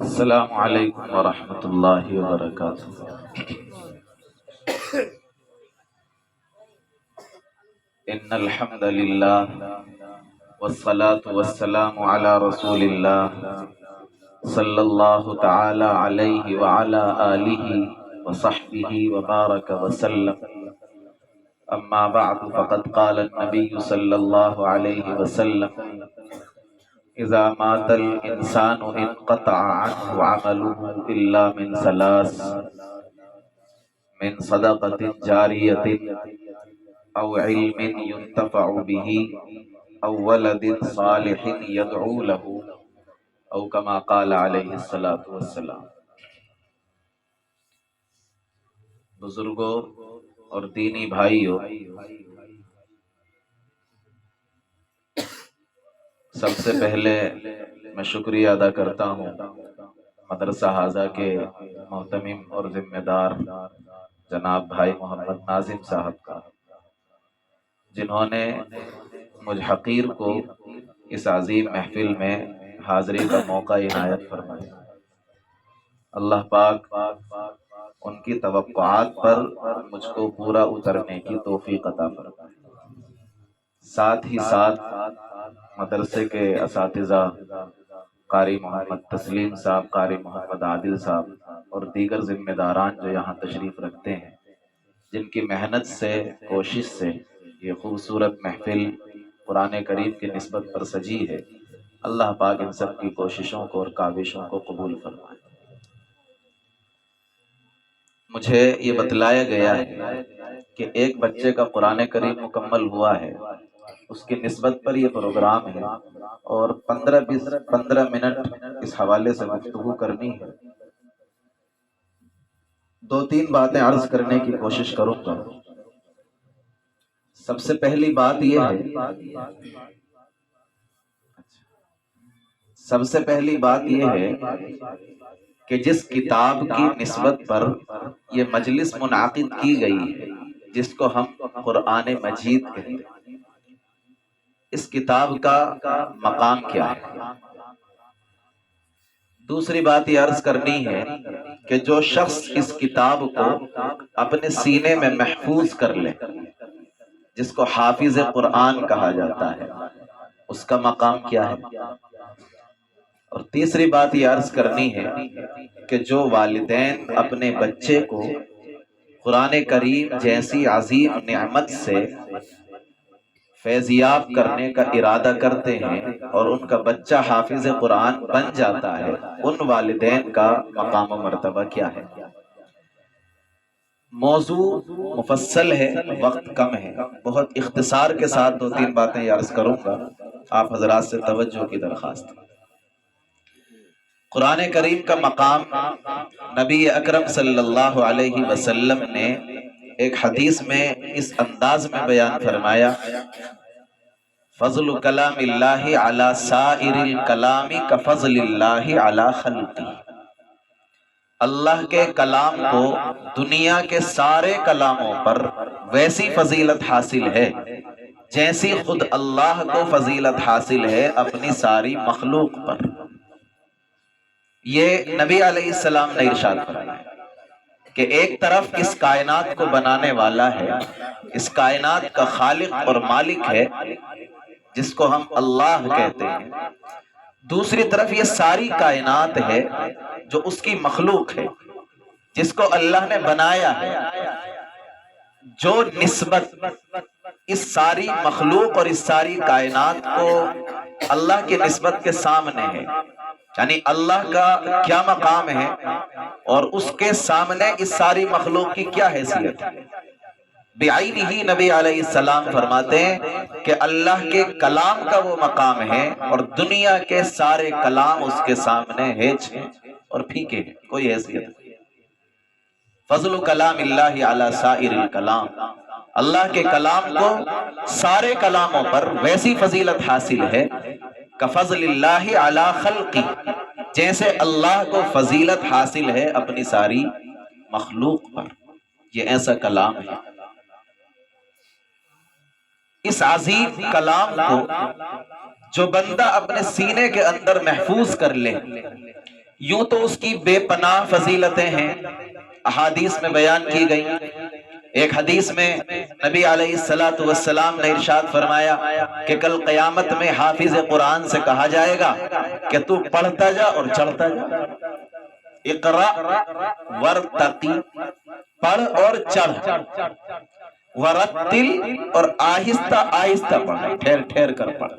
السلام علیکم ورحمۃ اللہ وبرکاتہ۔ ان الحمد للہ والصلاة والسلام علی رسول اللہ صلی اللہ تعالی علیہ وعلی آلہ وصحبہ وبارک وسلم۔ اما بعد فقد قال النبی صلی اللہ علیہ وسلم: اذا مات الانسان انقطع عنه عمله الا من ثلاث: من صدقة جاریة او علم ينتفع به او ولد صالح يدعو له، او كما قال علیہ الصلاۃ والسلام۔ بزرگوں اور دینی بھائیوں، سب سے پہلے میں شکریہ ادا کرتا ہوں مدرسہ حاضہ کے محتمم اور ذمہ دار جناب بھائی محمد ناظم صاحب کا، جنہوں نے مجھ حقیر کو اس عظیم محفل میں حاضری کا موقع عنایت فرمایا۔ اللہ پاک ان کی توقعات پر مجھ کو پورا اترنے کی توفیق عطا فرمائے۔ ساتھ ہی ساتھ مدرسے کے اساتذہ قاری محمد تسلیم صاحب، قاری محمد عادل صاحب اور دیگر ذمہ داران جو یہاں تشریف رکھتے ہیں، جن کی محنت سے، کوشش سے یہ خوبصورت محفل قرآن کریم کی نسبت پر سجی ہے، اللہ پاک ان سب کی کوششوں کو اور کاوشوں کو قبول فرمائے۔ مجھے یہ بتلایا گیا ہے کہ ایک بچے کا قرآن کریم مکمل ہوا ہے، اس کی نسبت پر یہ پروگرام ہے، اور 15 منٹ اس حوالے سے گفتگو کرنی ہے۔ دو تین باتیں عرض کرنے کی کوشش کروں گا۔ سب سے پہلی بات یہ ہے کہ جس کتاب کی نسبت پر یہ مجلس منعقد کی گئی ہے، جس کو ہم قرآن مجید کہتے ہیں، اس کتاب کا مقام کیا ہے؟ دوسری بات یہ عرض کرنی ہے کہ جو شخص اس کتاب کو اپنے سینے میں محفوظ کر لے، جس کو حافظ قرآن کہا جاتا ہے، اس کا مقام کیا ہے؟ اور تیسری بات یہ عرض کرنی ہے کہ جو والدین اپنے بچے کو قرآن کریم جیسی عظیم نعمت سے فیضیاب کرنے کا ارادہ کرتے ہیں اور ان کا بچہ حافظ قرآن بن جاتا ہے، ان والدین کا مقام و مرتبہ کیا ہے؟ موضوع مفصل ہے، وقت کم ہے، بہت اختصار کے ساتھ دو تین باتیں عرض کروں گا، آپ حضرات سے توجہ کی درخواست۔ قرآن کریم کا مقام نبی اکرم صلی اللہ علیہ وسلم نے ایک حدیث میں اس انداز میں بیان فرمایا: فضل کلام اللہ علی سائر الکلام کفضل اللہ علی خلقہ۔ اللہ کے کلام کو دنیا کے سارے کلاموں پر ویسی فضیلت حاصل ہے جیسی خود اللہ کو فضیلت حاصل ہے اپنی ساری مخلوق پر۔ یہ نبی علیہ السلام نے ارشاد فرمایا کہ ایک طرف اس کائنات کو بنانے والا ہے، اس کائنات کا خالق اور مالک ہے جس کو ہم اللہ کہتے ہیں، دوسری طرف یہ ساری کائنات ہے جو اس کی مخلوق ہے، جس کو اللہ نے بنایا ہے۔ جو نسبت اس ساری مخلوق اور اس ساری کائنات کو اللہ کی نسبت کے سامنے ہے، یعنی اللہ کا کیا مقام ہے اور اس کے سامنے اس ساری مخلوق کی کیا حیثیت ہے، بعینہ نبی علیہ السلام فرماتے ہیں کہ اللہ کے کلام کا وہ مقام ہے اور دنیا کے سارے کلام اس کے سامنے ہیچ ہیں اور پھیکے ہیں، کوئی حیثیت نہیں۔ فضل کلام اللہ علی سائر الکلام، اللہ کے کلام کو سارے کلاموں پر ویسی فضیلت حاصل ہے کفضل اللہ علی خلقہ، جیسے اللہ کو فضیلت حاصل ہے اپنی ساری مخلوق پر۔ یہ ایسا کلام ہے، اس عظیم کلام کو جو بندہ اپنے سینے کے اندر محفوظ کر لے، یوں تو اس کی بے پناہ فضیلتیں ہیں، احادیث میں بیان کی گئی۔ ایک حدیث میں نبی علیہ الصلوۃ والسلام نے ارشاد فرمایا کہ کل قیامت میں حافظ قرآن سے کہا جائے گا کہ تو پڑھتا جا اور چڑھتا جا، اقرا ورتقی، پڑھ اور چڑھ، ورتل اور آہستہ آہستہ پڑھ، ٹھہر ٹھہر کر پڑھ،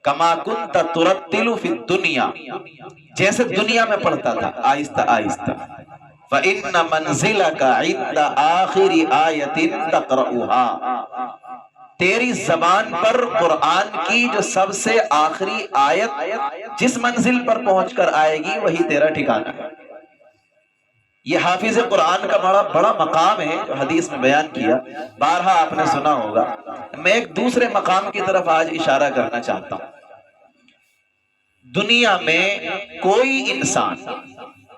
کما کنت ترتل فی الدنیا، جیسے دنیا میں پڑھتا تھا آہستہ آہستہ۔ فإن منزلک عند آخر آیت تقرأها، تیری زبان پر قرآن کی جو سب سے آخری آیت جس منزل پر پہنچ کر آئے گی وہی تیرا ٹھکانہ ہے۔ یہ حافظ قرآن کا بڑا مقام ہے جو حدیث میں بیان کیا، بارہا آپ نے سنا ہوگا۔ میں ایک دوسرے مقام کی طرف آج اشارہ کرنا چاہتا ہوں۔ دنیا میں کوئی انسان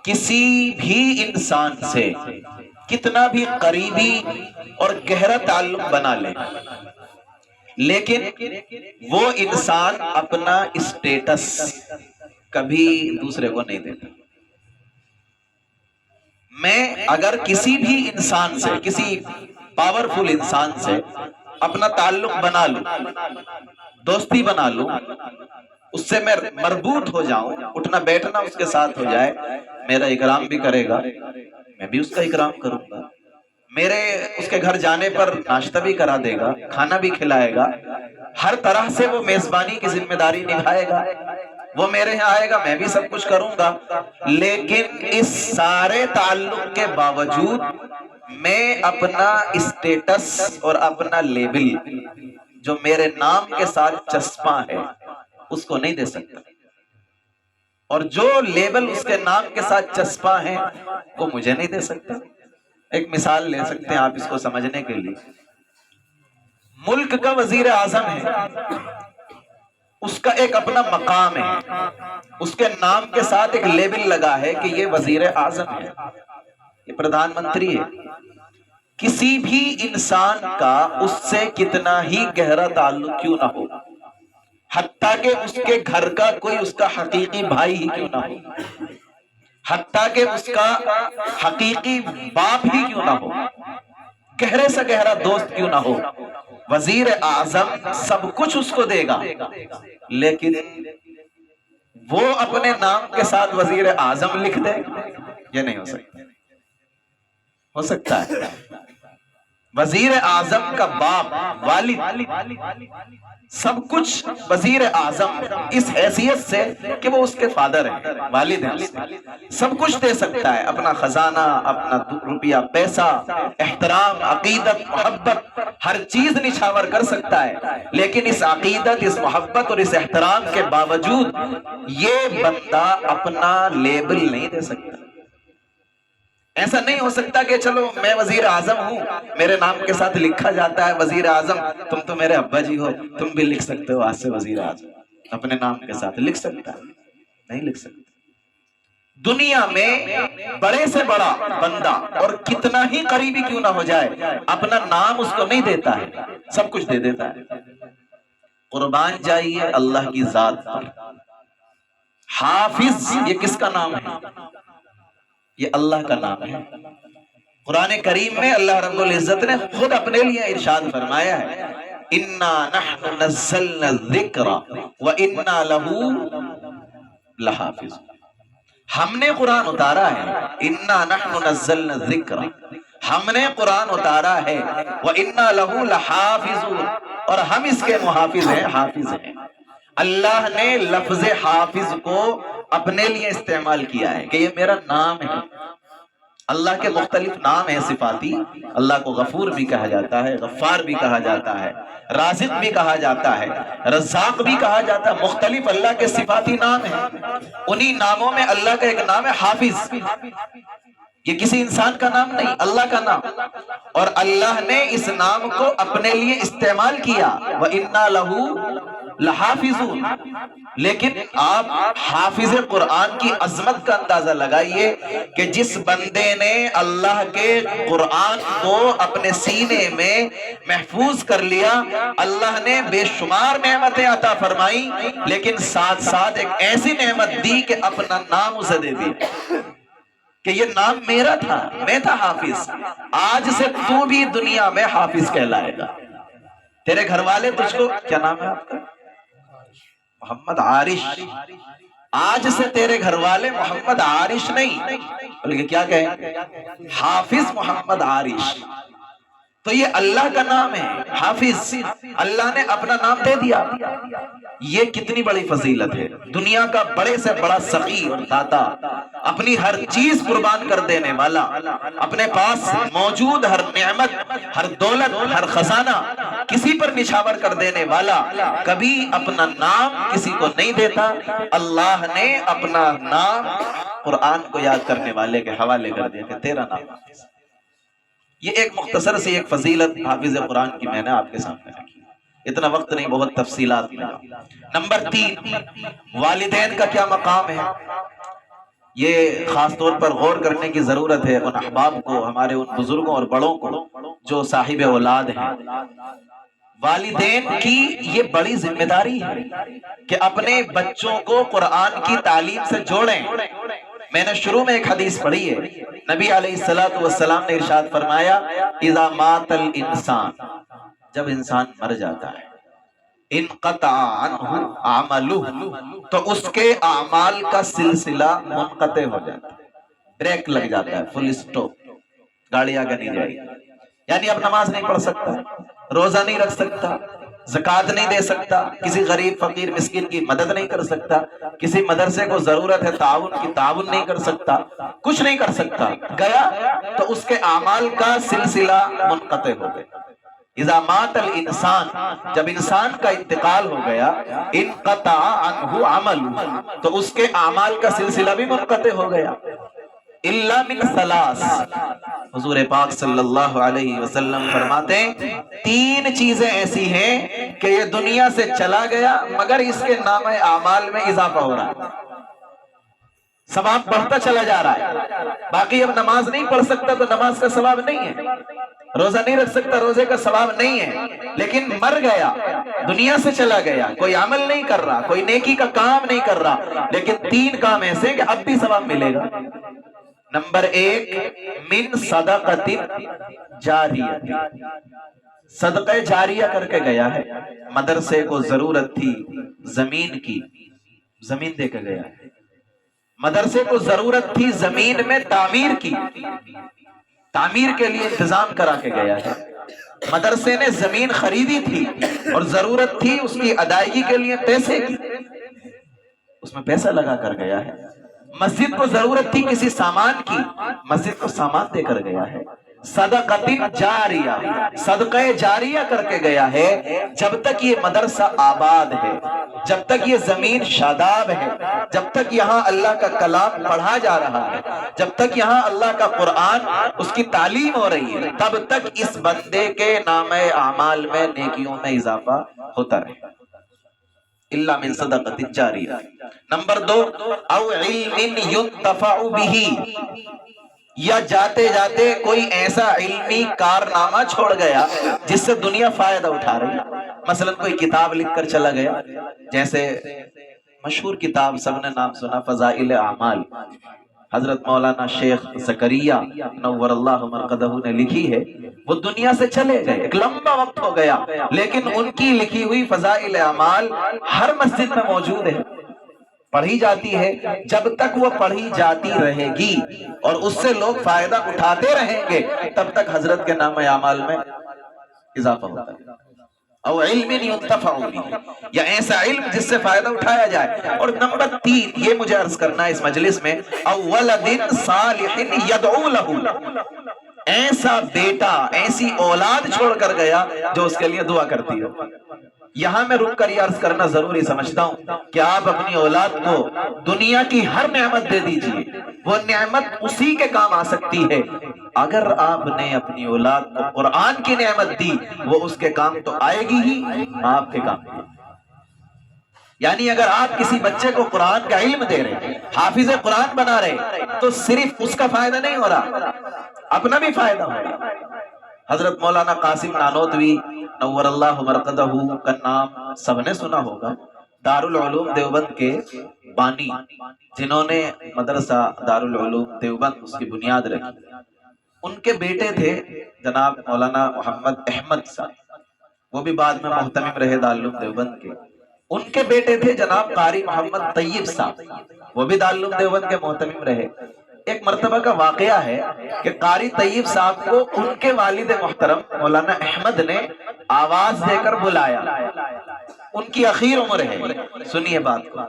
کسی بھی انسان سے کتنا بھی قریبی اور گہرا تعلق بنا لے، لیکن وہ انسان اپنا اسٹیٹس کبھی دوسرے کو نہیں دیتا۔ میں اگر کسی بھی انسان سے، کسی پاورفل انسان سے اپنا تعلق بنا لوں، دوستی بنا لوں، اس سے میں مربوط ہو جاؤں، اٹھنا بیٹھنا اس کے ساتھ ہو جائے، میرا اکرام بھی کرے گا، میں بھی اس کا اکرام کروں گا، میرے اس کے گھر جانے پر ناشتہ بھی کرا دے گا، کھانا بھی کھلائے گا، ہر طرح سے وہ میزبانی کی ذمہ داری نبھائے گا، وہ میرے یہاں آئے گا، میں بھی سب کچھ کروں گا، لیکن اس سارے تعلق کے باوجود میں اپنا اسٹیٹس اور اپنا لیبل جو میرے نام کے ساتھ چسپاں ہے اس کو نہیں دے سکتا، اور جو لیبل اس کے نام کے ساتھ چسپاں ہے وہ مجھے نہیں دے سکتا۔ ایک مثال لے سکتے ہیں آپ اس کو سمجھنے کے لیے۔ ملک کا وزیر اعظم ہے، اس کا ایک اپنا مقام ہے، اس کے نام کے ساتھ ایک لیبل لگا ہے کہ یہ وزیر اعظم ہے، یہ پردھان منتری ہے۔ کسی بھی انسان کا اس سے کتنا ہی گہرا تعلق کیوں نہ ہو، حتیٰ کہ اس کے گھر کا کوئی اس کا حقیقی بھائی ہی کیوں نہ ہو، حتیٰ کہ اس کا حقیقی باپ ہی کیوں نہ ہو، گہرے سے گہرا دوست کیوں نہ ہو، وزیر اعظم سب کچھ اس کو دے گا، لیکن وہ اپنے نام کے ساتھ وزیر اعظم لکھ دے، یہ نہیں ہو سکتا۔ ہو سکتا ہے وزیر اعظم کا باپ، والد، سب کچھ وزیر اعظم اس حیثیت سے کہ وہ اس کے فادر ہیں، والد ہیں، سب کچھ دے سکتا ہے، اپنا خزانہ، اپنا روپیہ پیسہ، احترام، عقیدت، محبت، ہر چیز نچھاور کر سکتا ہے، لیکن اس عقیدت، اس محبت اور اس احترام کے باوجود یہ بندہ اپنا لیبل نہیں دے سکتا۔ ایسا نہیں ہو سکتا کہ چلو میں وزیر اعظم ہوں، میرے نام کے ساتھ لکھا جاتا ہے وزیر اعظم، تم تو میرے ابا جی ہو، تم بھی لکھ سکتے ہو آج سے وزیر اعظم، اپنے نام کے ساتھ لکھ سکتا ہے؟ نہیں لکھ سکتا۔ دنیا میں بڑے سے بڑا بندہ اور کتنا ہی قریبی کیوں نہ ہو جائے، اپنا نام اس کو نہیں دیتا ہے، سب کچھ دے دیتا ہے۔ قربان جائیے اللہ کی ذات پر، حافظ یہ کس کا نام ہے؟ یہ اللہ کا نام ہے۔ قرآن کریم میں اللہ رب العزت نے خود اپنے لیے ارشاد فرمایا ہے، اِنَّا نَحْنُ نَزَّلْنَا الذِّكْرَ وَإِنَّا لَهُ لَحَافِظُونَ، ہم نے قرآن اتارا ہے، اِنَّا نَحْنُ نَزَّلْنَا الذِّكْرَ، ہم نے قرآن اتارا ہے، وَإِنَّا لَهُ لَحَافِظُونَ، اور ہم اس کے محافظ ہیں، حافظ ہیں۔ اللہ نے لفظ حافظ کو اپنے لیے استعمال کیا ہے کہ یہ میرا نام ہے۔ اللہ کے مختلف نام ہیں صفاتی، اللہ کو غفور بھی کہا جاتا ہے، غفار بھی کہا جاتا ہے، رازق بھی کہا جاتا ہے، رزاق بھی کہا جاتا ہے، مختلف اللہ کے صفاتی نام ہیں۔ انہی ناموں میں اللہ کا ایک نام ہے حافظ، یہ کسی انسان کا نام نہیں، اللہ کا نام، اور اللہ نے اس نام کو اپنے لیے استعمال کیا، وَإِنَّا لَهُ لحافظون، لیکن آپ حافظ قرآن کی عظمت کا اندازہ لگائیے کہ جس بندے نے اللہ کے قرآن کو اپنے سینے میں محفوظ کر لیا، اللہ نے بے شمار نعمتیں عطا فرمائی، لیکن ساتھ ساتھ ایک ایسی نعمت دی کہ اپنا نام اسے دے دیا کہ یہ نام میرا تھا، میں تھا حافظ، آج سے تو بھی دنیا میں حافظ کہلائے گا۔ تیرے گھر والے تجھ کو، کیا نام ہے آپ کا؟ محمد عارش، آج سے تیرے گھر والے محمد عارش نہیں بلکہ کیا کہیں؟ حافظ محمد عارش۔ تو یہ اللہ کا نام ہے حافظ، اللہ نے اپنا نام دے دیا۔ یہ کتنی بڑی فضیلت ہے۔ دنیا کا بڑے سے بڑا سخی اور داتا، اپنی ہر چیز قربان کر دینے والا، اپنے پاس موجود ہر نعمت، ہر دولت، ہر خزانہ کسی پر نچھاور کر دینے والا، کبھی اپنا نام کسی کو نہیں دیتا۔ اللہ نے اپنا نام قرآن کو یاد کرنے والے کے حوالے کر دیا کہ تیرا نام حافظ۔ یہ ایک مختصر سی ایک فضیلت حافظ قرآن کی میں نے آپ کے سامنے رکھی، اتنا وقت نہیں، بہت تفصیلات میں۔ نمبر 3، والدین کا کیا مقام ہے؟ یہ خاص طور پر غور کرنے کی ضرورت ہے ان احباب کو، ہمارے ان بزرگوں اور بڑوں کو جو صاحب اولاد ہیں۔ والدین کی یہ بڑی ذمہ داری ہے کہ اپنے بچوں کو قرآن کی تعلیم سے جوڑیں۔ میں نے شروع میں ایک حدیث پڑھی ہے، نبی علیہ السلام نے ارشاد فرمایا، اذا مات الانسان، جب انسان مر جاتا ہے، انقطع عنہ عملہ، تو اس کے اعمال کا سلسلہ منقطع ہو جاتا ہے، بریک لگ جاتا ہے، فل اسٹاپ، گاڑی آگے نہیں جائے گی۔ یعنی اب نماز نہیں پڑھ سکتا، روزہ نہیں رکھ سکتا، زکوٰۃ نہیں دے سکتا، کسی غریب فقیر مسکین کی مدد نہیں کر سکتا، کسی مدرسے کو ضرورت ہے تعاون کی تعاون نہیں کر سکتا، کچھ نہیں کر سکتا، گیا تو اس کے اعمال کا سلسلہ منقطع ہو گیا۔ اذا مات الانسان، جب انسان کا انتقال ہو گیا، انقطع عنہ عملہ، تو اس کے اعمال کا سلسلہ بھی منقطع ہو گیا۔ الا من ثلاث، حضور پاک صلی اللہ علیہ وسلم فرماتے ہیں 3 چیزیں ایسی ہیں کہ یہ دنیا سے چلا گیا مگر اس کے نامہ اعمال میں اضافہ ہو رہا ہے، ثواب بڑھتا چلا جا رہا ہے۔ باقی اب نماز نہیں پڑھ سکتا تو نماز کا ثواب نہیں ہے، روزہ نہیں رکھ سکتا روزے کا ثواب نہیں ہے، لیکن مر گیا، دنیا سے چلا گیا، کوئی عمل نہیں کر رہا، کوئی نیکی کا کام نہیں کر رہا، لیکن 3 کام ایسے کہ اب بھی ثواب ملے گا۔ نمبر 1، من صدقۃ جاریہ، صدقہ جاریہ کر کے گیا ہے، مدرسے کو ضرورت تھی زمین کی، زمین دے کے گیا ہے، مدرسے کو ضرورت تھی زمین میں تعمیر کی، تعمیر کے لیے انتظام کرا کے گیا ہے، مدرسے نے زمین خریدی تھی اور ضرورت تھی اس کی ادائیگی کے لیے پیسے کی، اس میں پیسہ لگا کر گیا ہے، مسجد کو ضرورت تھی کسی سامان کی، مسجد کو سامان دے کر گیا ہے، صدقۃ جاریہ، صدقہ جاریہ کر کے گیا ہے۔ جب تک یہ مدرسہ آباد ہے، جب تک یہ زمین شاداب ہے، جب تک یہاں اللہ کا کلام پڑھا جا رہا ہے، جب تک یہاں اللہ کا قرآن اس کی تعلیم ہو رہی ہے، تب تک اس بندے کے نامہ اعمال میں نیکیوں میں اضافہ ہوتا رہے، الا من صدقۃ جاریہ۔ نمبر 2، او علم ينتفع به، یا جاتے جاتے کوئی ایسا علمی کارنامہ چھوڑ گیا جس سے دنیا فائدہ اٹھا رہی ہے، مثلا کوئی کتاب لکھ کر چلا گیا، جیسے مشہور کتاب سب نے نام سنا فضائل اعمال، حضرت مولانا شیخ زکریا نور اللہ مرقدہ نے لکھی ہے، وہ دنیا سے چلے گئے، ایک لمبا وقت ہو گیا، لیکن ان کی لکھی ہوئی فضائل اعمال ہر مسجد میں موجود ہے، پڑھی جاتی ہے، جب تک وہ پڑھی جاتی رہے گی اور اس سے لوگ فائدہ اٹھاتے رہیں گے تب تک حضرت کے نام اعمال میں اضافہ ہوتا ہے۔ او علم ينتفع به، یا ایسا علم جس سے فائدہ اٹھایا جائے۔ اور نمبر 3، یہ مجھے عرض کرنا ہے اس مجلس میں، او ولد صالح يدعو له، ایسا بیٹا، ایسی اولاد چھوڑ کر گیا جو اس کے لیے دعا کرتی ہے۔ یہاں میں رک کر یہ عرض کرنا ضروری سمجھتا ہوں کہ آپ اپنی اولاد کو دنیا کی ہر نعمت دے دیجئے، وہ نعمت اسی کے کام آ سکتی ہے، اگر آپ نے اپنی اولاد کو قرآن کی نعمت دی وہ اس کے کام تو آئے گی ہی، آپ کے کام یعنی اگر آپ کسی بچے کو قرآن کا علم دے رہے، حافظ قرآن بنا رہے، تو صرف اس کا فائدہ نہیں ہو رہا، اپنا بھی فائدہ ہو رہا۔ حضرت مولانا قاسم نانوتوی نور اللہ مرقدہ کا نام سب نے سنا ہوگا، دارالعلوم دیوبند کے بانی، جنہوں نے مدرسہ دارالعلوم دیوبند اس کی بنیاد رکھی۔ ان کے بیٹے تھے جناب مولانا محمد احمد صاحب، وہ بھی بعد میں محتمم رہے دارالعلوم دیوبند کے۔ ان کے بیٹے تھے جناب قاری محمد طیب صاحب، وہ بھی دارالعلوم دیوبند کے محتمم رہے۔ ایک مرتبہ کا واقعہ ہے کہ قاری طیب صاحب کو ان کے والد محترم مولانا احمد نے آواز دے کر بلایا۔ ان کی اخیر عمر ہے، سنیے بات کو،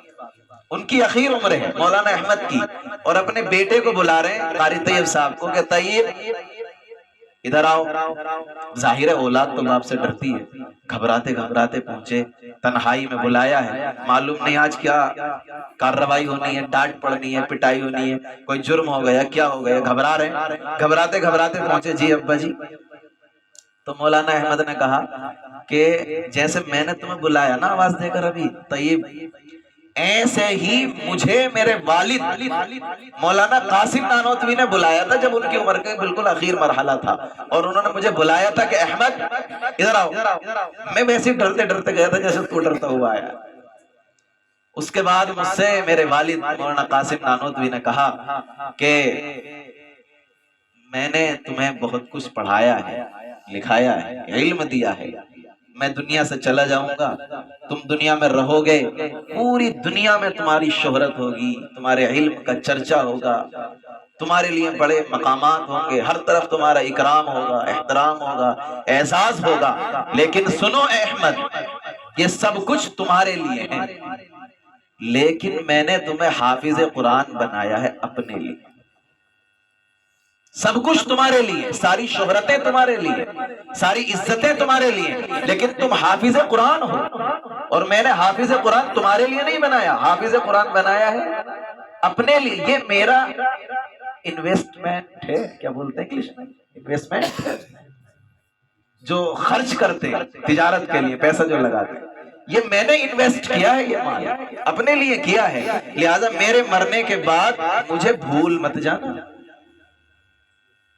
ان کی اخیر عمر ہے مولانا احمد کی، اور اپنے بیٹے کو بلا رہے ہیں قاری طیب صاحب کو کہ طیب ادھر آؤ۔ ظاہر ہے اولاد تو باپ سے ڈرتی ہے، گھبراتے گھبراتے پہنچے، تنہائی میں بلایا ہے، معلوم نہیں آج کیا کارروائی ہونی ہے، ڈانٹ پڑنی ہے، پٹائی ہونی ہے، کوئی جرم ہو گیا، کیا ہو گیا، گھبرا رہے ہیں، گھبراتے گھبراتے پہنچے، جی ابا جی۔ تو مولانا احمد نے کہا کہ جیسے میں نے تمہیں بلایا نا آواز دے کر ابھی طیب، ایسے ہی مجھے میرے والد مولانا قاسم نانوتوی نے بلایا تھا جب ان کی عمر کا بالکل اخیر مرحلہ تھا، اور انہوں نے مجھے بلایا تھا کہ احمد ادھر آؤ۔ میں ویسے ڈرتے ڈرتے گیا تھا جیسے تو ڈرتا ہوا آیا۔ اس کے بعد مجھ سے میرے والد مولانا قاسم نانوتوی نے کہا کہ میں نے تمہیں بہت کچھ پڑھایا ہے، لکھایا ہے، علم دیا ہے، میں دنیا سے چلا جاؤں گا، تم دنیا میں رہو گے، پوری دنیا میں تمہاری شہرت ہوگی، تمہارے علم کا چرچا ہوگا، تمہارے لیے بڑے مقامات ہوں گے، ہر طرف تمہارا اکرام ہوگا، احترام ہوگا، اعزاز ہوگا، لیکن سنو اے احمد، یہ سب کچھ تمہارے لیے ہے، لیکن میں نے تمہیں حافظ قرآن بنایا ہے اپنے لیے۔ سب کچھ تمہارے لیے، ساری شہرتیں تمہارے لیے، ساری عزتیں تمہارے لیے، لیکن تم حافظ قرآن ہو، اور میں نے حافظ قرآن تمہارے لیے نہیں بنایا، حافظ قرآن بنایا ہے اپنے لیے۔ یہ میرا انویسٹمنٹ ہے، کیا بولتے ہیں انگلش میں انویسٹمنٹ، جو خرچ کرتے تجارت کے لیے پیسہ جو لگاتے، یہ میں نے انویسٹ کیا ہے، یہ مال اپنے لیے کیا ہے، لہذا میرے مرنے کے بعد مجھے بھول مت جانا۔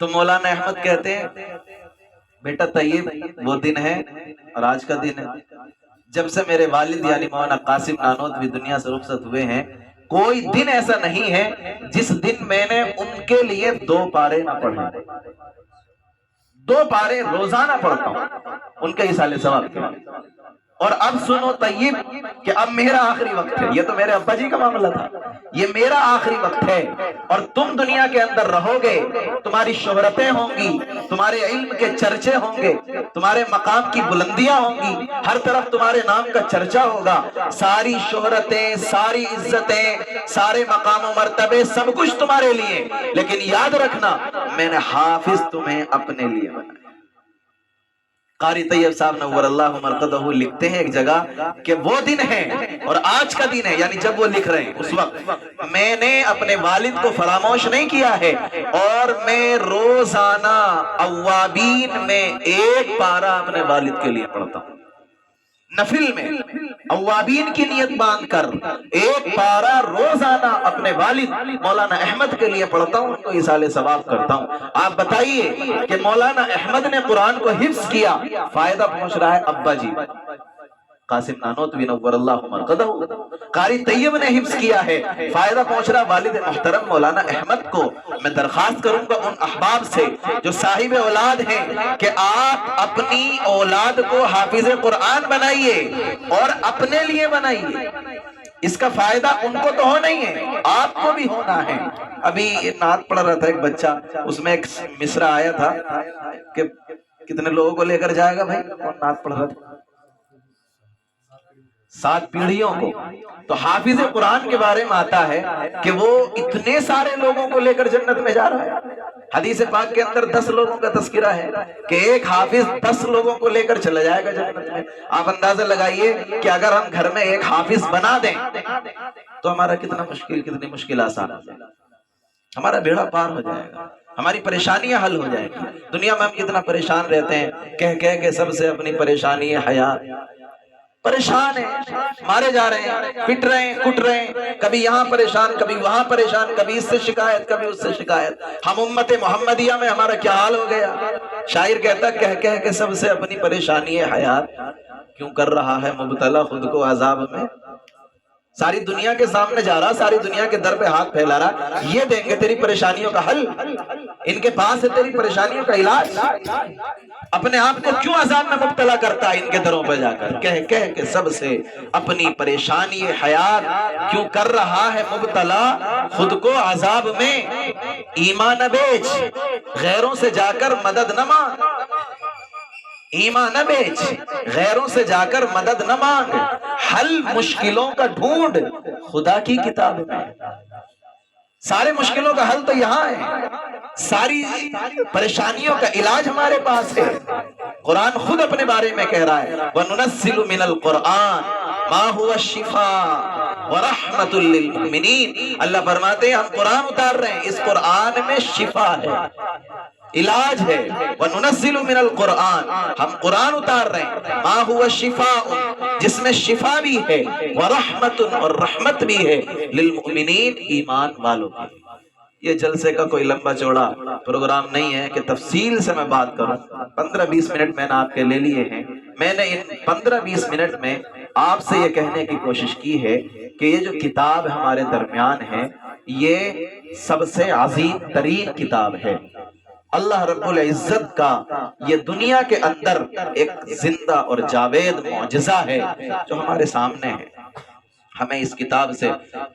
تو مولانا احمد کہتے ہیں بیٹا طیب، وہ دن ہے اور آج کا دن ہے جب سے میرے والد یعنی مولانا قاسم نانوتوی دنیا سے رخصت ہوئے ہیں، کوئی دن ایسا نہیں ہے جس دن میں نے ان کے لیے 2 پارے نہ پڑھے۔ 2 پارے روزانہ پڑھتا ہوں ان کے اصالے ثواب کے لیے۔ اور اب سنو طیب کہ اب میرا آخری وقت ہے، یہ تو میرے ابا جی کا معاملہ تھا، یہ میرا آخری وقت ہے، اور تم دنیا کے اندر رہو گے، تمہاری شہرتیں ہوں گی، تمہارے علم کے چرچے ہوں گے، تمہارے مقام کی بلندیاں ہوں گی، ہر طرف تمہارے نام کا چرچا ہوگا، ساری شہرتیں، ساری عزتیں، سارے مقام و مرتبے، سب کچھ تمہارے لیے، لیکن یاد رکھنا میں نے حافظ تمہیں اپنے لیے بنایا۔ قاری طیب صاحب نور اللہ مرقدہ لکھتے ہیں ایک جگہ کہ وہ دن ہے اور آج کا دن ہے، یعنی جب وہ لکھ رہے ہیں اس وقت میں نے اپنے والد کو فراموش نہیں کیا ہے، اور میں روزانہ اوابین میں 1 پارہ اپنے والد کے لیے پڑھتا ہوں، نفل میں اوابین کی نیت باندھ کر 1 پارہ روزانہ اپنے والد مولانا احمد کے لیے پڑھتا ہوں، ان کو ایصال ثواب کرتا ہوں۔ آپ بتائیے کہ مولانا احمد نے قرآن کو حفظ کیا، فائدہ پہنچ رہا ہے ابا جی قاسم نانوتوی نور اللہ مرقدہ، قاری طیب نے حفظ کیا ہے، فائدہ پہنچ رہا والد محترم مولانا احمد کو۔ میں درخواست کروں گا ان احباب سے جو صاحب اولاد ہیں کہ آپ اپنی اولاد کو حافظ قرآن بنائیے اور اپنے لیے بنائیے، اس کا فائدہ ان کو تو ہونا ہی ہے، آپ کو بھی ہونا ہے۔ ابھی نعت پڑھ رہا تھا ایک بچہ، اس میں ایک مصرع آیا تھا کہ کتنے لوگوں کو لے کر جائے گا بھائی، کون نعت پڑھ رہا تھا؟ 7 پیڑھیوں کو۔ تو حافظ قرآن کے بارے میں آتا ہے کہ وہ اتنے سارے لوگوں کو لے کر جنت میں جا رہا ہے۔ حدیث پاک کے اندر 10 لوگوں کا تذکرہ ہے کہ ایک حافظ 10 لوگوں کو لے کر چلا جائے گا جنت میں۔ آپ اندازہ لگائیے کہ اگر ہم گھر میں ایک حافظ بنا دیں تو ہمارا کتنی مشکل آسان ہو جائے گا، ہمارا بیڑا پار ہو جائے گا، ہماری پریشانیاں حل ہو جائیں گی۔ دنیا میں ہم کتنا پریشان رہتے ہیں، کہہ کہہ کے سب سے اپنی پریشانی حیات، پریشان ہیں، مارے جا رہے ہیں، پٹ رہے ہیں، کٹ رہے ہیں، کبھی یہاں پریشان، کبھی وہاں پریشان، کبھی اس سے شکایت، کبھی اس سے شکایت۔ ہم امت محمدیہ میں ہمارا کیا حال ہو گیا؟ شاعر کہتا کہہ کہہ کے سب سے اپنی پریشانی حیات، کیوں کر رہا ہے مبتلا خود کو عذاب میں؟ ساری دنیا کے سامنے جا رہا، ساری دنیا کے در پہ ہاتھ پھیلا رہا، یہ دیں گے تیری پریشانیوں کا حل، ان کے پاس ہے تیری پریشانیوں کا علاج، اپنے آپ کو کیوں عذاب میں مبتلا کرتا ہے ان کے دروں پہ جا کر؟ کہہ کہہ کے سب سے اپنی پریشانی حیات، کیوں کر رہا ہے مبتلا خود کو عذاب میں؟ ایمان نہ بیچ، غیروں سے جا کر مدد نہ مانگ، ایمان نہ بیچ، غیروں سے جا کر مدد نہ مانگ، حل مشکلوں کا ڈھونڈ خدا کی کتاب میں۔ سارے مشکلوں کا حل تو یہاں ہے، ساری پریشانیوں کا علاج ہمارے پاس ہے۔ قرآن خود اپنے بارے میں کہہ رہا ہے وَنُنَزِّلُ مِنَ الْقُرْآنِ مَا هُوَ الشِّفَاءُ وَرَحْمَةٌ لِّلْمُؤْمِنِينَ۔ اللہ فرماتے ہیں ہم قرآن اتار رہے ہیں، اس قرآن میں شفا ہے، علاج ہے۔ وَنُنَزِّلُ مِنَ الْقُرْآنِ، ہم قرآن اتار رہے ہیں، مَا هُوَ الشِّفَاءُ، جس میں شفا بھی ہے، وَرَحْمَةٌ، اور رحمت بھی ہے، لِلْمُؤْمِنِينَ، ایمان والوں کی۔ یہ جلسے کا کوئی لمبا چوڑا پروگرام نہیں ہے کہ تفصیل سے میں بات کروں، 15-20 منٹ میں نے آپ کے لے لیے ہیں۔ میں نے ان 15-20 منٹ میں آپ سے یہ کہنے کی کوشش کی ہے کہ یہ جو کتاب ہمارے درمیان ہے، یہ سب سے عظیم ترین کتاب ہے۔ اللہ رب العزت کا یہ دنیا کے اندر ایک زندہ اور جاوید معجزہ ہے جو ہمارے سامنے ہے۔ ہمیں اس کتاب سے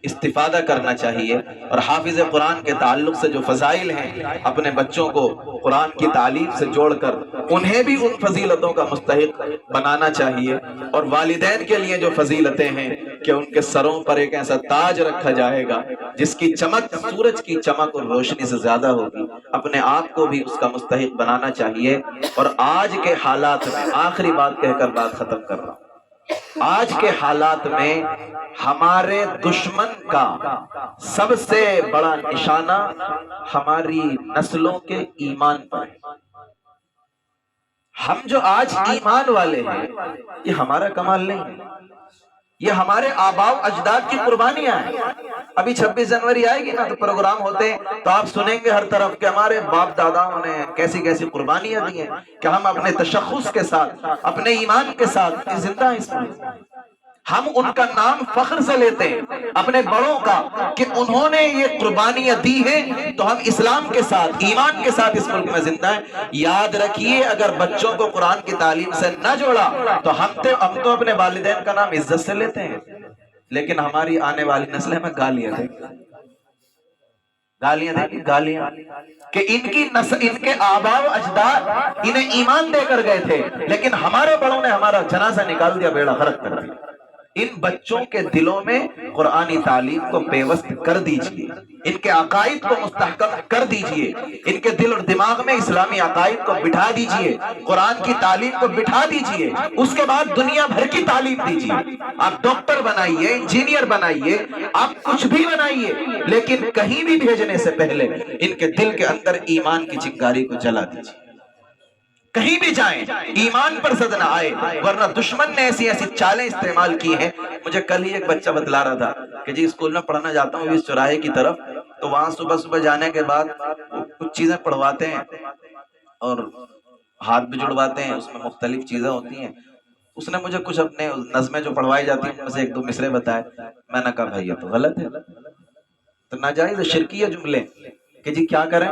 استفادہ کرنا چاہیے، اور حافظ قرآن کے تعلق سے جو فضائل ہیں، اپنے بچوں کو قرآن کی تعلیم سے جوڑ کر انہیں بھی ان فضیلتوں کا مستحق بنانا چاہیے، اور والدین کے لیے جو فضیلتیں ہیں کہ ان کے سروں پر ایک ایسا تاج رکھا جائے گا جس کی چمک سورج کی چمک اور روشنی سے زیادہ ہوگی، اپنے آپ کو بھی اس کا مستحق بنانا چاہیے۔ اور آج کے حالات میں آخری بات کہہ کر بات ختم کر رہا ہوں، آج کے حالات میں ہمارے دشمن کا سب سے بڑا نشانہ ہماری نسلوں کے ایمان پر ہے۔ ہم جو آج ایمان والے ہیں، یہ ہمارا کمال نہیں ہے، یہ ہمارے آباء و اجداد کی قربانیاں ہیں۔ ابھی 26 جنوری آئے گی نا تو پروگرام ہوتے ہیں تو آپ سنیں گے ہر طرف کہ ہمارے باپ داداؤں نے کیسی کیسی قربانیاں دی ہیں، کہ ہم اپنے تشخص کے ساتھ، اپنے ایمان کے ساتھ زندہ ہیں اس ملک میں۔ ہم ان کا نام فخر سے لیتے ہیں، اپنے بڑوں کا، کہ انہوں نے یہ قربانیاں دی ہیں تو ہم اسلام کے ساتھ، ایمان کے ساتھ اس ملک میں زندہ ہیں۔ یاد رکھیے اگر بچوں کو قرآن کی تعلیم سے نہ جوڑا تو ہم تو اپنے والدین کا نام عزت سے لیتے ہیں، لیکن ہماری آنے والی نسل ہمیں گالیاں دیں گی، گالیاں دیں گی، گالیاں، کہ ان کی نسل، ان کے آباء و اجداد انہیں ایمان دے کر گئے تھے لیکن ہمارے بڑوں نے ہمارا جنازہ نکال دیا، بیڑا غرق کر دیا۔ ان بچوں کے دلوں میں قرآنی تعلیم کو پیوست کر دیجئے، ان کے عقائد کو مستحکم کر دیجئے، ان کے دل اور دماغ میں اسلامی عقائد کو بٹھا دیجئے، قرآن کی تعلیم کو بٹھا دیجئے، اس کے بعد دنیا بھر کی تعلیم دیجئے۔ آپ ڈاکٹر بنائیے، انجینئر بنائیے، آپ کچھ بھی بنائیے، لیکن کہیں بھی بھیجنے سے پہلے ان کے دل کے اندر ایمان کی چنگاری کو جلا دیجئے۔ کہیں بھی جائیں ایمان پر زد نہ آئے، ورنہ دشمن نے ایسی ایسی چالیں استعمال کی ہیں۔ مجھے کل ہی ایک بچہ بتلا رہا تھا کہ جی اسکول میں پڑھنا جاتا ہوں اس چوراہے کی طرف، تو وہاں صبح صبح جانے کے بعد کچھ چیزیں پڑھواتے ہیں اور ہاتھ بھی جڑواتے ہیں، اس میں مختلف چیزیں ہوتی ہیں۔ اس نے مجھے کچھ اپنے نظمیں جو پڑھوائی جاتی ہیں ان میں سے ایک دو مصرے بتائے، میں نے کہا بھائی یہ تو غلط ہے، تو ناجائز شرکی جملے کہ جی کیا کریں۔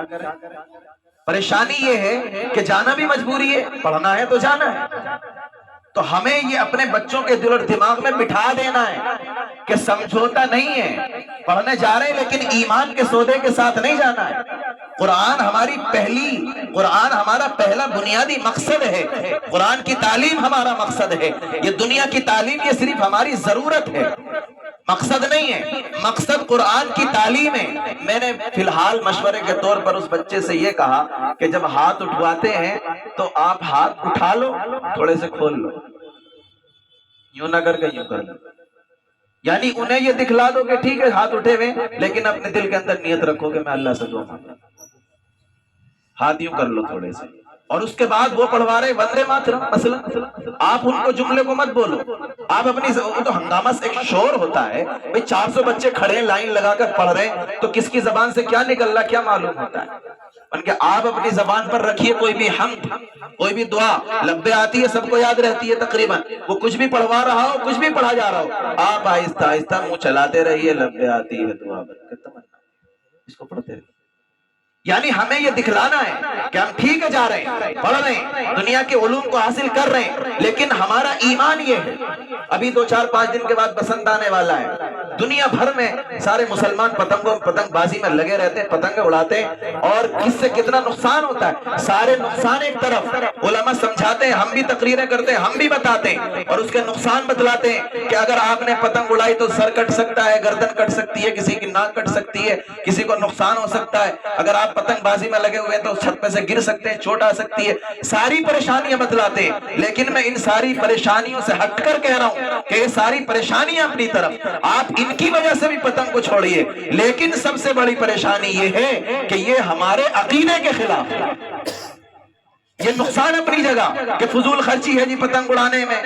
پریشانی یہ ہے کہ جانا بھی مجبوری ہے، پڑھنا ہے تو جانا ہے، تو ہمیں یہ اپنے بچوں کے دل اور دماغ میں بٹھا دینا ہے کہ سمجھوتا نہیں ہے، پڑھنے جا رہے ہیں لیکن ایمان کے سودے کے ساتھ نہیں جانا ہے۔ قرآن ہمارا پہلا بنیادی مقصد ہے، قرآن کی تعلیم ہمارا مقصد ہے۔ یہ دنیا کی تعلیم یہ صرف ہماری ضرورت ہے، مقصد نہیں ہے، مقصد قرآن کی تعلیم ہے۔ میں نے فی الحال مشورے کے طور پر اس بچے سے یہ کہا کہ جب ہاتھ اٹھواتے ہیں تو آپ ہاتھ اٹھا لو، تھوڑے سے کھول لو، یوں نہ کر کے یوں کر لو، یعنی انہیں یہ دکھلا دو کہ ٹھیک ہے ہاتھ اٹھے ہوئے لیکن اپنے دل کے اندر نیت رکھو کہ میں اللہ سے دعا مانگتا ہوں، ہاتھ یوں کر لو تھوڑے سے، اور اس کے بعد وہ پڑھوا رہے وندے ماترم مثلا، آپ ان کو جملے کو مت بولو، آپ اپنی تو ہنگامہ سے ایک شور ہوتا ہے بھئی 400 بچے کھڑے ہیں لائن لگا کر پڑھ رہے ہیں تو کس کی زبان سے کیا نکل رہا کیا معلوم ہوتا ہے؟ ان کے آپ اپنی زبان پر رکھیے کوئی بھی حمد، کوئی بھی دعا لبے آتی ہے، سب کو یاد رہتی ہے تقریباً، وہ کچھ بھی پڑھوا رہا ہو کچھ بھی پڑھا جا رہا ہو، آپ آہستہ آہستہ منہ چلاتے رہیے لبے آتی ہے دعا بن کے تمنا، اس کو پڑھتے رہیے۔ یعنی ہمیں یہ دکھلانا ہے کہ ہم ٹھیک ہے جا رہے ہیں، پڑھ رہے ہیں، دنیا کے علوم کو حاصل کر رہے ہیں، لیکن ہمارا ایمان یہ ہے۔ ابھی 2-4-5 دن کے بعد بسنت آنے والا ہے، دنیا بھر میں سارے مسلمان پتنگ بازی میں لگے رہتے ہیں، پتنگ اڑاتے ہیں، اور کس سے کتنا نقصان ہوتا ہے، سارے نقصان ایک طرف، علماء سمجھاتے ہیں، ہم بھی تقریریں کرتے ہیں، ہم بھی بتاتے ہیں اور اس کے نقصان بتلاتے ہیں کہ اگر آپ نے پتنگ اڑائی تو سر کٹ سکتا ہے، گردن کٹ سکتی ہے، کسی کی ناک کٹ سکتی ہے، کسی کو نقصان ہو سکتا ہے، اگر آپ پتنگ بازی میں لگے ہوئے تو چھت پہ سے گر سکتے ہیں، چوٹ آ سکتی ہے، ساری پریشانیاں بتلاتے ہیں۔ لیکن میں ان ساری پریشانیوں سے ہٹ کر کہہ رہا ہوں کہ یہ ساری پریشانیاں اپنی طرف، آپ ان کی وجہ سے بھی پتنگ کو چھوڑیے، لیکن سب سے بڑی پریشانی یہ ہے کہ یہ ہمارے عقیدے کے خلاف ہے۔ یہ نقصان اپنی جگہ کہ فضول خرچی ہے جی پتنگ اڑانے میں،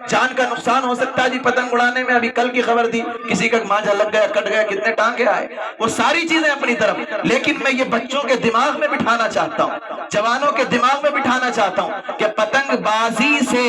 جان کا نقصان ہو سکتا ہے جی پتنگ اڑانے میں، ابھی کل کی خبر تھی کسی کا مانجا لگ گیا، کٹ گیا، کتنے ٹانکے آئے، وہ ساری چیزیں اپنی طرف، لیکن میں یہ بچوں کے دماغ میں بٹھانا چاہتا ہوں، جوانوں کے دماغ میں بٹھانا چاہتا ہوں کہ پتنگ بازی سے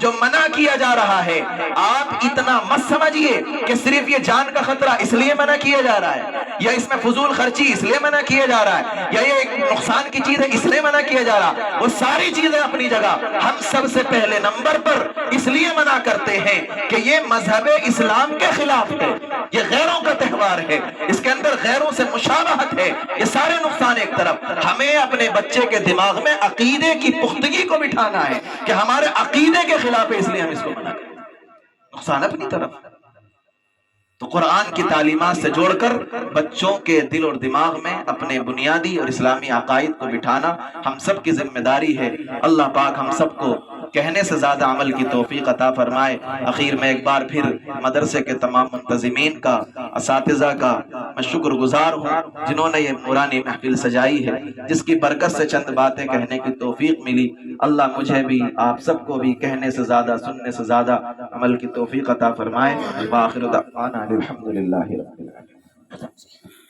جو منع کیا جا رہا ہے، آپ اتنا مت سمجھیے کہ صرف یہ جان کا خطرہ اس لیے منع کیا جا رہا ہے، یا اس میں فضول خرچی اس لیے منع کیا جا رہا ہے، یا یہ ایک نقصان کی چیز ہے اس لیے منع کیا جا رہا، وہ ساری چیزیں اپنی جگہ، ہم سب سے پہلے نمبر پر اس لیے منع کرتے ہیں کہ یہ مذہب اسلام کے خلاف ہے، یہ غیروں کا تہوار ہے، اس کے اندر غیروں سے مشابہت ہے، یہ سارے نقصان ایک طرف، ہمیں اپنے بچے کے دماغ میں عقیدے کی پختگی کو بٹھانا ہے کہ ہمارے عقیدے کے خلاف ہے، اس لیے ہم اس کو منع کرتے ہیں، نقصان اپنی طرف۔ تو قرآن کی تعلیمات سے جوڑ کر بچوں کے دل اور دماغ میں اپنے بنیادی اور اسلامی عقائد کو بٹھانا ہم سب کی ذمہ داری ہے۔ اللہ پاک ہم سب کو کہنے سے زیادہ عمل کی توفیق عطا فرمائے۔ اخیر میں ایک بار پھر مدرسے کے تمام منتظمین کا، اساتذہ کا میں شکر گزار ہوں جنہوں نے یہ نورانی محفل سجائی ہے، جس کی برکت سے چند باتیں کہنے کی توفیق ملی۔ اللہ مجھے بھی آپ سب کو بھی کہنے سے زیادہ سننے سے زیادہ عمل کی توفیق عطا فرمائے۔ وآخر دعوانا الحمدللہ رب العالمین۔